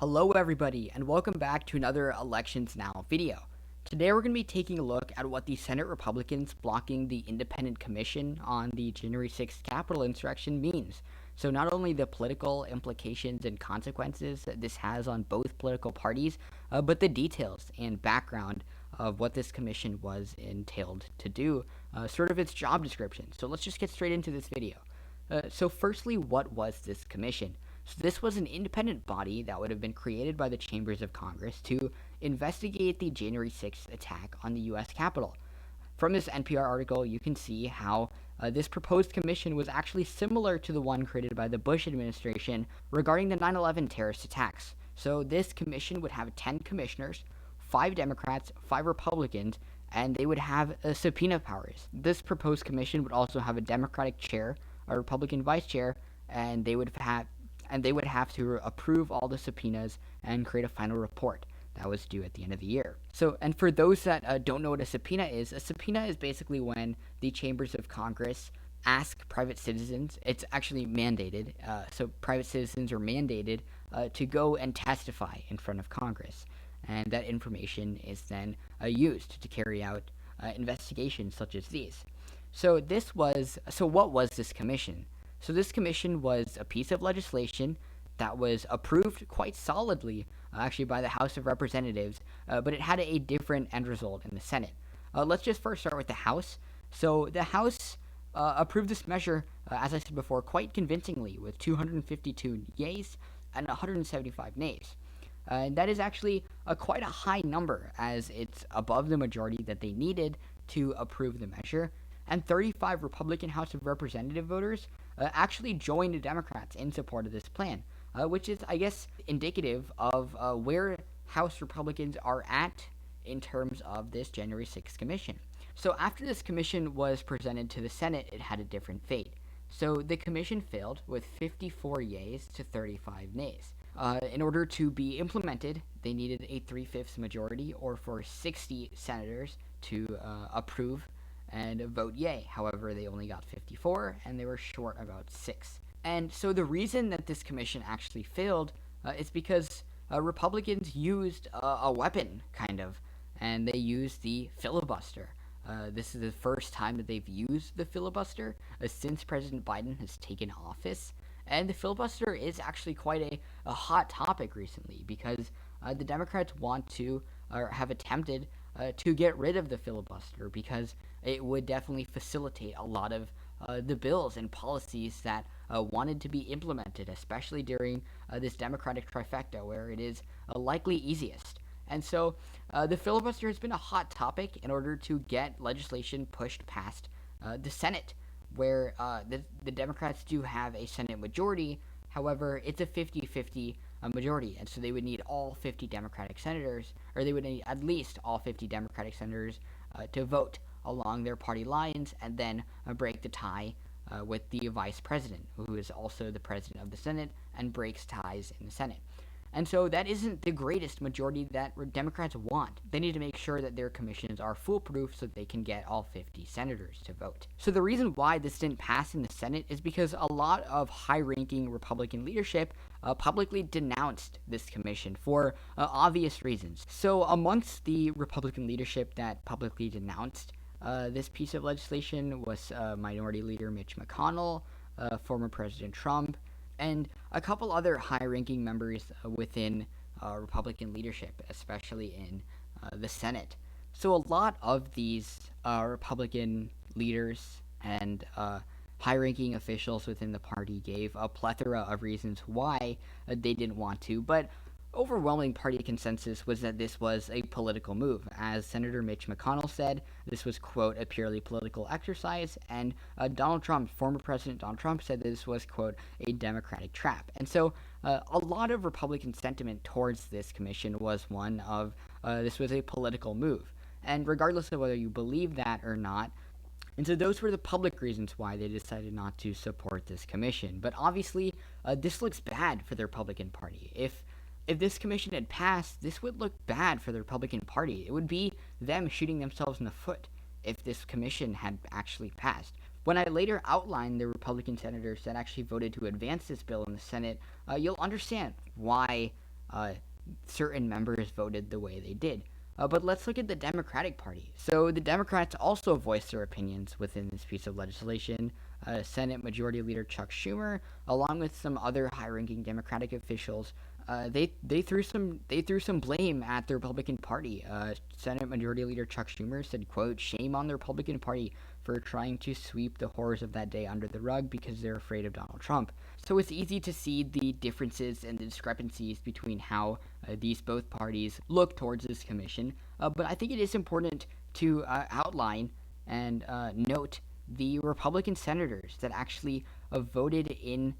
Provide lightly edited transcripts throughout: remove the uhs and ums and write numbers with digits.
Hello everybody, and welcome back to another Elections Now video. Today we're going to be taking a look at what the Senate Republicans blocking the independent commission on the January 6th Capitol insurrection means. So not only the political implications and consequences that this has on both political parties, but the details and background of what this commission was entailed to do, sort of its job description. So let's just get straight into this video. So firstly, what was this commission? So this was an independent body that would have been created by the chambers of Congress to investigate the January 6th attack on the U.S. Capitol. From this NPR article, you can see how this proposed commission was actually similar to the one created by the Bush administration regarding the 9/11 terrorist attacks. So this commission would have 10 commissioners, 5 Democrats, 5 Republicans, and they would have subpoena powers. This proposed commission would also have a Democratic chair, a Republican vice chair, and they would have to approve all the subpoenas and create a final report that was due at the end of the year. So, and for those that don't know what a subpoena is basically when the chambers of Congress ask private citizens, it's actually mandated, so private citizens are mandated to go and testify in front of Congress. And that information is then used to carry out investigations such as these. So what was this commission? So this commission was a piece of legislation that was approved quite solidly, actually by the House of Representatives, but it had a different end result in the Senate. Let's just first start with the House. So the House approved this measure, as I said before, quite convincingly with 252 yeas and 175 nays. And that is actually quite a high number, as it's above the majority that they needed to approve the measure. And 35 Republican House of Representative voters actually joined the Democrats in support of this plan, which is, I guess, indicative of where House Republicans are at in terms of this January 6th commission. So after this commission was presented to the Senate, it had a different fate. So the commission failed with 54 yeas to 35 nays. In order to be implemented, they needed a 3/5 majority, or for 60 senators to approve and vote yay. However, they only got 54, and they were short about 6. And so the reason that this commission actually failed is because Republicans used a weapon, kind of, and they used the filibuster. This is the first time that they've used the filibuster since President Biden has taken office. And the filibuster is actually quite a hot topic recently, because the Democrats want to, or have attempted to get rid of the filibuster, because it would definitely facilitate a lot of the bills and policies that wanted to be implemented, especially during this Democratic trifecta, where it is likely easiest. And so the filibuster has been a hot topic in order to get legislation pushed past the Senate, where the Democrats do have a Senate majority. However, it's a 50-50 majority, and so they would need all 50 Democratic senators, or they would need at least all 50 Democratic senators to vote along their party lines, and then break the tie with the vice president, who is also the president of the Senate and breaks ties in the Senate. And so that isn't the greatest majority that Democrats want. They need to make sure that their commissions are foolproof so that they can get all 50 senators to vote. So the reason why this didn't pass in the Senate is because a lot of high-ranking Republican leadership publicly denounced this commission for obvious reasons. So amongst the Republican leadership that publicly denounced this piece of legislation was Minority Leader Mitch McConnell, former President Trump, and a couple other high-ranking members within Republican leadership, especially in the Senate. So a lot of these Republican leaders and high-ranking officials within the party gave a plethora of reasons why they didn't want to, but overwhelming party consensus was that this was a political move. As Senator Mitch McConnell said, this was, quote, a purely political exercise, and Donald Trump, former President Donald Trump, said this was, quote, a Democratic trap. And so a lot of Republican sentiment towards this commission was one of this was a political move. And regardless of whether you believe that or not, and so those were the public reasons why they decided not to support this commission. But obviously, this looks bad for the Republican Party. If this commission had passed, this would look bad for the Republican Party. It would be them shooting themselves in the foot if this commission had actually passed. When I later outline the Republican senators that actually voted to advance this bill in the Senate, you'll understand why uh, certain members voted the way they did. But let's look at the Democratic Party. So the Democrats also voiced their opinions within this piece of legislation. Senate Majority Leader Chuck Schumer, along with some other high-ranking Democratic officials, they threw some blame at the Republican Party. Senate Majority Leader Chuck Schumer said, "quote Shame on the Republican Party for trying to sweep the horrors of that day under the rug because they're afraid of Donald Trump." So it's easy to see the differences and the discrepancies between how these both parties look towards this commission. But I think it is important to outline and note the Republican senators that actually voted in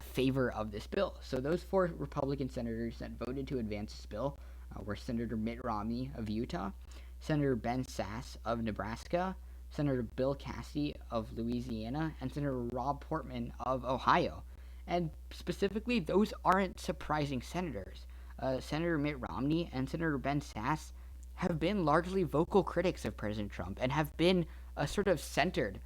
favor of this bill. So those 4 Republican senators that voted to advance this bill were Senator Mitt Romney of Utah, Senator Ben Sasse of Nebraska, Senator Bill Cassidy of Louisiana, and Senator Rob Portman of Ohio. And specifically, those aren't surprising senators. Senator Mitt Romney and Senator Ben Sasse have been largely vocal critics of President Trump and have been sort of centered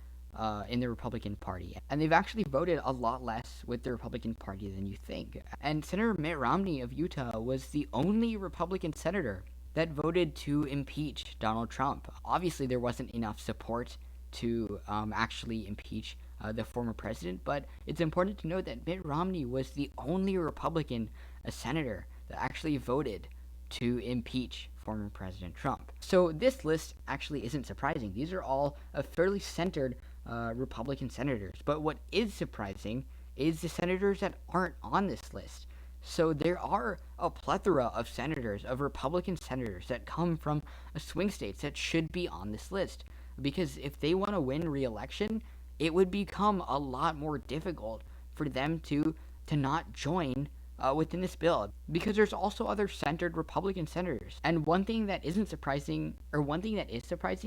in the Republican Party. And they've actually voted a lot less with the Republican Party than you think. And Senator Mitt Romney of Utah was the only Republican senator that voted to impeach Donald Trump. Obviously, there wasn't enough support to actually impeach the former president, but it's important to note that Mitt Romney was the only Republican senator that actually voted to impeach former President Trump. So this list actually isn't surprising. These are all fairly centered Republican senators. But what is surprising is the senators that aren't on this list. So there are a plethora of senators, of Republican senators that come from swing states that should be on this list. Because if they want to win re-election, it would become a lot more difficult for them to not join within this bill, because there's also other centered Republican senators. And one thing that is surprising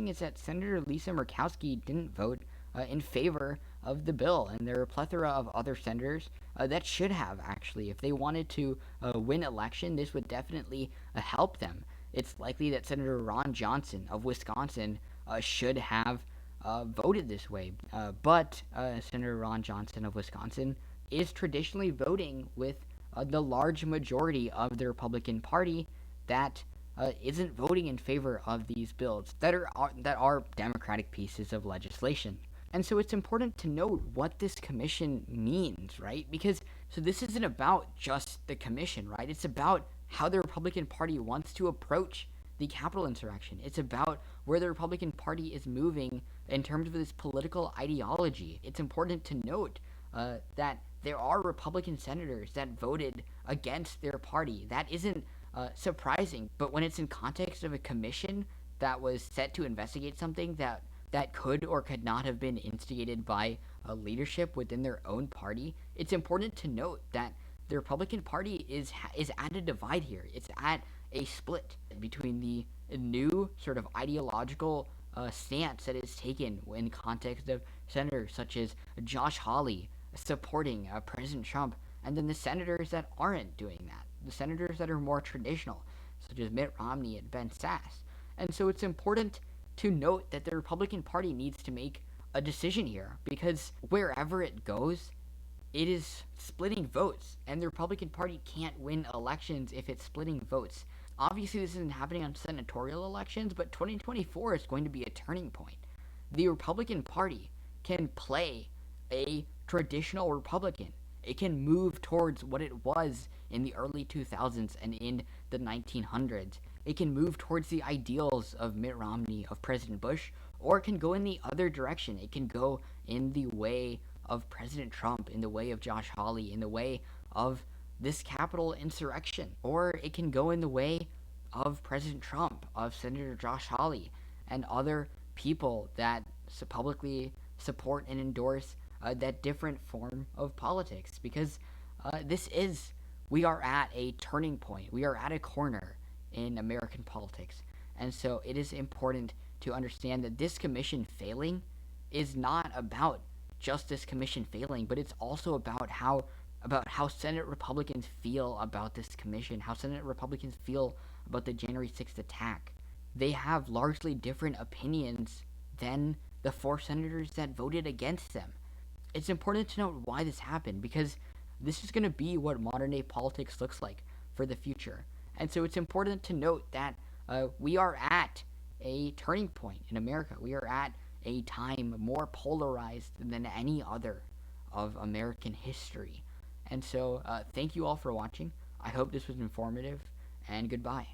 is that Senator Lisa Murkowski didn't vote in favor of the bill, and there are a plethora of other senators that should have, actually. If they wanted to win election, this would definitely help them. It's likely that Senator Ron Johnson of Wisconsin should have voted this way, but Senator Ron Johnson of Wisconsin is traditionally voting with the large majority of the Republican Party that isn't voting in favor of these bills that are Democratic pieces of legislation. And so it's important to note what this commission means, right? Because so this isn't about just the commission, right? It's about how the Republican Party wants to approach the Capitol insurrection. It's about where the Republican Party is moving in terms of this political ideology. It's important to note that there are Republican senators that voted against their party. That isn't surprising, but when it's in context of a commission that was set to investigate something that could or could not have been instigated by a leadership within their own party, it's important to note that the Republican Party is at a divide here. It's at a split between the new sort of ideological stance that is taken in context of senators such as Josh Hawley supporting President Trump, and then the senators that aren't doing that, the senators that are more traditional, such as Mitt Romney and Ben Sasse. And so it's important to note that the Republican Party needs to make a decision here, because wherever it goes, it is splitting votes, and the Republican Party can't win elections if it's splitting votes. Obviously, this isn't happening on senatorial elections, but 2024 is going to be a turning point. The Republican Party can play a traditional Republican. It can move towards what it was in the early 2000s and in the 1900s. It can move towards the ideals of Mitt Romney, of President Bush, or it can go in the other direction. It can go in the way of President Trump, in the way of Josh Hawley, in the way of this Capitol insurrection, or it can go in the way of President Trump, of Senator Josh Hawley, and other people that publicly support and endorse that different form of politics, because we are at a turning point. We are at a corner in American politics. And so it is important to understand that this commission failing is not about just this commission failing, but it's also about how Senate Republicans feel about this commission, how Senate Republicans feel about the January 6th attack. They have largely different opinions than the 4 senators that voted against them. It's important to note why this happened, because this is going to be what modern day politics looks like for the future. And so it's important to note that we are at a turning point in America. We are at a time more polarized than any other of American history. And so, thank you all for watching. I hope this was informative, and goodbye.